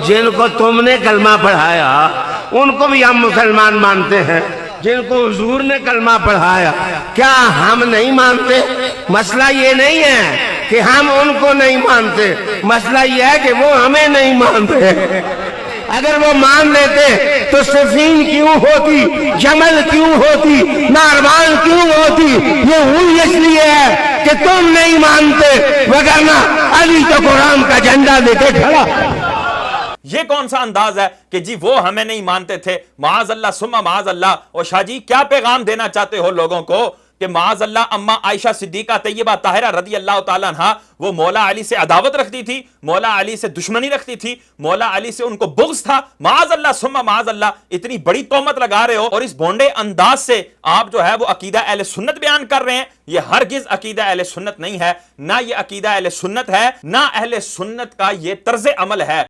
जिनको तुमने कलमा पढ़ाया उनको भी हम मुसलमान मानते हैं, जिनको हुजूर ने कलमा पढ़ाया क्या हम नहीं मानते? मसला ये नहीं है कि हम उनको नहीं मानते, मसला ये है कि वो हमें नहीं मानते। अगर वो मान लेते तो सफीन क्यों होती, जमल क्यों होती, नारवान क्यों होती? ये हुई इसलिए है कि तुम नहीं मानते, वरना अली तो कुरान का झंडा लेके खड़ा। ये कौन सा अंदाज है कि जी वो हमें नहीं मानते थे, माज अल्लाह सुम्मा माज अल्लाह। और शाह जी क्या पैगाम देना चाहते हो लोगों को कि माज अल्लाह अम्मा आयशा सिद्दीका तैयबा ताहिरा रदी अल्लाह ताला अन्हा वो मौला अली से अदावत रखती थी, मौला अली से दुश्मनी रखती थी, मौला अली से उनको बुग़्ज़ था। माज अल्लाह सुम्मा माज अल्लाह, इतनी बड़ी तोहमत लगा रहे हो और इस भोंडे अंदाज से आप जो है वो अकीदा अहले सुन्नत बयान कर रहे हैं। ये हरगिज अकीदा अहले सुन्नत नहीं है, ना ये अकीदा अहले सुन्नत है, ना अहले सुन्नत का ये तर्ज अमल है।